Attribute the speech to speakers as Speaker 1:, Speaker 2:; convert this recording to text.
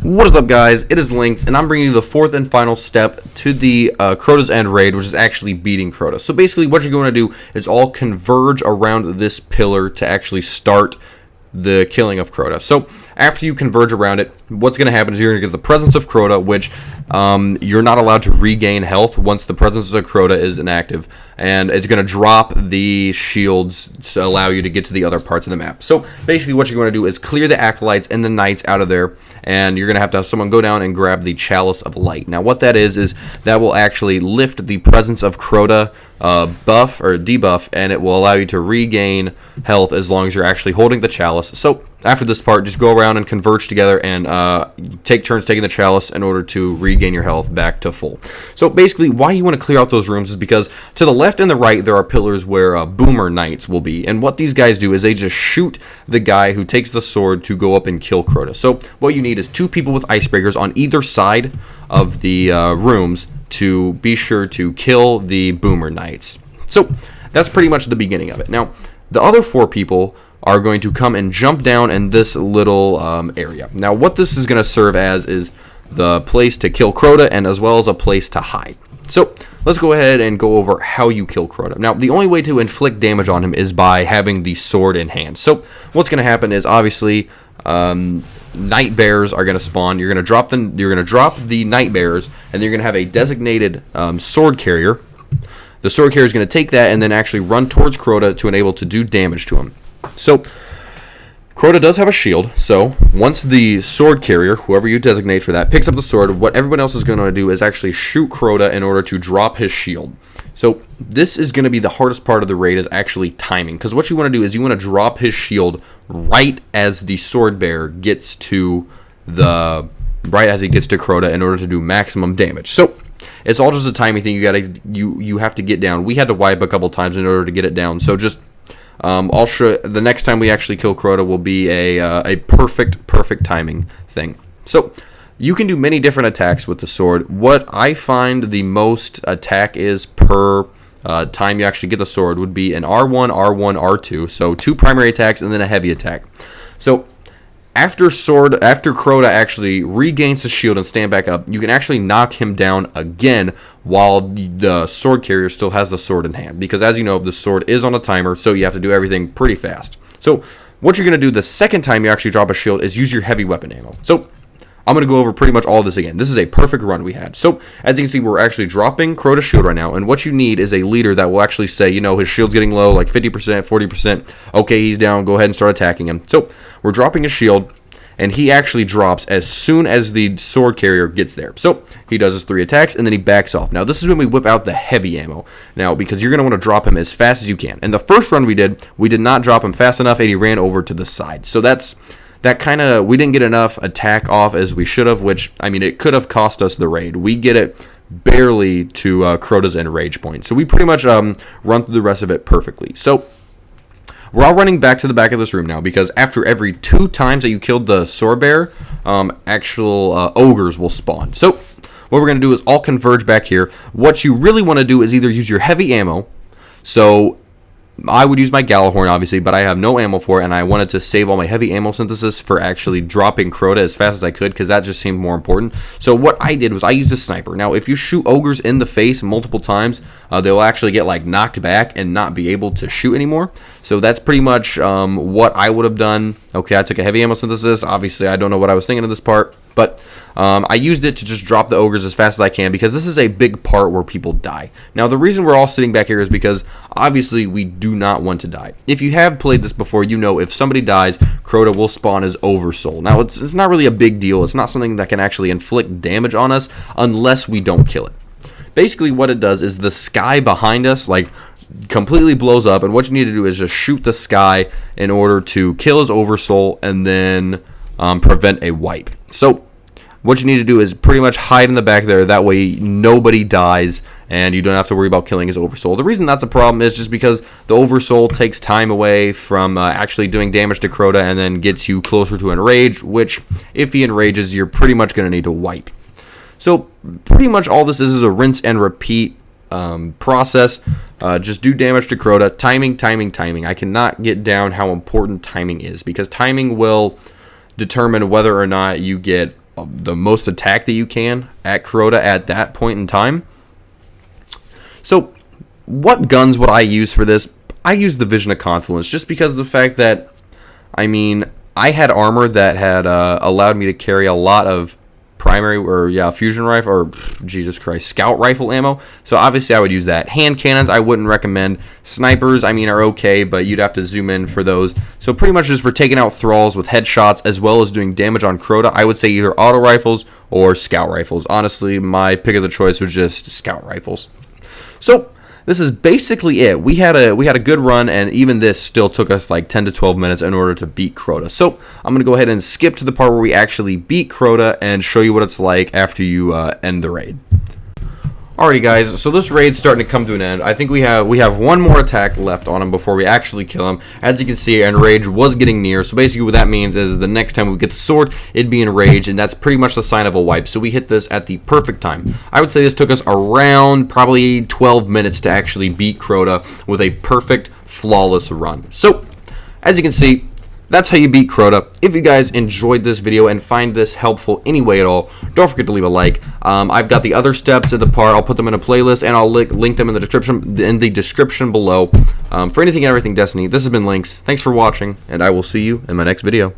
Speaker 1: What is up, guys? It is Lynx, and I'm bringing you the fourth and final step to the Crota's End raid, which is actually beating Crota. So basically, what you're going to do is all converge around this pillar to actually start the killing of Crota. So after you converge around it, what's going to happen is you're going to get the presence of Crota, which you're not allowed to regain health once the presence of Crota is inactive, and it's going to drop the shields to allow you to get to the other parts of the map. So basically what you're going to do is clear the acolytes and the knights out of there, and you're going to have someone go down and grab the chalice of light. Now what that is that will actually lift the presence of Crota buff or debuff, and it will allow you to regain health as long as you're actually holding the chalice. So after this part, just go around and converge together and take turns taking the chalice in order to regain your health back to full. So basically, why you want to clear out those rooms is because to the left and the right there are pillars where boomer knights will be, and what these guys do is they just shoot the guy who takes the sword to go up and kill Crota. So what you need is 2 people with icebreakers on either side of the rooms to be sure to kill the boomer knights. So that's pretty much the beginning of it. Now the other 4 people are going to come and jump down in this little area. Now what this is going to serve as is the place to kill Crota, and as well as a place to hide. So let's go ahead and go over how you kill Crota. Now the only way to inflict damage on him is by having the sword in hand. So what's going to happen is obviously night bears are going to spawn. You're going to drop the night bears, and you're going to have a designated sword carrier. The sword carrier is going to take that and then actually run towards Crota to enable to do damage to him. So Crota does have a shield, so once the sword carrier, whoever you designate for that, picks up the sword, what everyone else is going to do is actually shoot Crota in order to drop his shield. So this is going to be the hardest part of the raid, is actually timing, because what you want to do is you want to drop his shield right as the sword bearer gets to Crota in order to do maximum damage. So it's all just a timing thing. You have to get down. We had to wipe a couple times in order to get it down. So just I'll show the next time we actually kill Crota will be a perfect timing thing. So you can do many different attacks with the sword. What I find the most attack is per time you actually get the sword would be an R1, R1, R2. So 2 primary attacks and then a heavy attack. So after Crota actually regains his shield and stand back up, you can actually knock him down again while the sword carrier still has the sword in hand. Because as you know, the sword is on a timer, so you have to do everything pretty fast. So what you're going to do the second time you actually drop a shield is use your heavy weapon ammo. So I'm going to go over pretty much all this again. This is a perfect run we had. So as you can see, we're actually dropping Crota's shield right now, and what you need is a leader that will actually say, you know, his shield's getting low, like 50%, 40%. Okay, he's down. Go ahead and start attacking him. So we're dropping his shield, and he actually drops as soon as the sword carrier gets there. So he does his 3 attacks, and then he backs off. Now this is when we whip out the heavy ammo. Now, because you're going to want to drop him as fast as you can. And the first run we did not drop him fast enough, and he ran over to the side. So we didn't get enough attack off as we should have, which, I mean, it could have cost us the raid. We get it barely to Crota's End rage point. So we pretty much run through the rest of it perfectly. So we're all running back to the back of this room now, because after every 2 times that you killed the sword bearer, actual ogres will spawn. So what we're going to do is all converge back here. What you really want to do is either use your heavy ammo. So I would use my Galahorn, obviously, but I have no ammo for it, and I wanted to save all my heavy ammo synthesis for actually dropping Crota as fast as I could, because that just seemed more important. So what I did was I used a sniper. Now, if you shoot ogres in the face multiple times, they'll actually get like knocked back and not be able to shoot anymore. So that's pretty much what I would have done. Okay, I took a heavy ammo synthesis. Obviously, I don't know what I was thinking of this part, but I used it to just drop the ogres as fast as I can, because this is a big part where people die. Now, the reason we're all sitting back here is because obviously we do not want to die. If you have played this before, you know if somebody dies, Crota will spawn as Oversoul. Now, it's not really a big deal. It's not something that can actually inflict damage on us unless we don't kill it. Basically, what it does is the sky behind us, like, completely blows up, and what you need to do is just shoot the sky in order to kill his Oversoul and then prevent a wipe. So what you need to do is pretty much hide in the back there. That way nobody dies, and you don't have to worry about killing his Oversoul. The reason that's a problem is just because the Oversoul takes time away from actually doing damage to Crota, and then gets you closer to enrage, which if he enrages, you're pretty much going to need to wipe. So pretty much all this is a rinse and repeat process. Just do damage to Crota. Timing. I cannot get down how important timing is, because timing will determine whether or not you get the most attack that you can at Crota at that point in time. So what guns would I use for this? I use the Vision of Confluence just because of the fact that, I mean, I had armor that had allowed me to carry a lot of fusion rifle, or Jesus Christ, scout rifle ammo. So obviously I would use that. Hand cannons I wouldn't recommend. Snipers, I mean, are okay, but you'd have to zoom in for those. So pretty much just for taking out thralls with headshots as well as doing damage on Crota, I would say either auto rifles or scout rifles. Honestly, my pick of the choice was just scout rifles. So this is basically it. We had a good run, and even this still took us like 10 to 12 minutes in order to beat Crota. So I'm going to go ahead and skip to the part where we actually beat Crota and show you what it's like after you end the raid. Alrighty guys, so this raid's starting to come to an end. I think we have one more attack left on him before we actually kill him. As you can see, Enrage was getting near, so basically what that means is the next time we get the sword, it'd be Enrage, and that's pretty much the sign of a wipe. So we hit this at the perfect time. I would say this took us around probably 12 minutes to actually beat Crota with a perfect, flawless run. So, as you can see, that's how you beat Crota. If you guys enjoyed this video and find this helpful any way at all, don't forget to leave a like. I've got the other steps in the part. I'll put them in a playlist, and I'll link them in the description below. For anything and everything Destiny, this has been Lynx. Thanks for watching, and I will see you in my next video.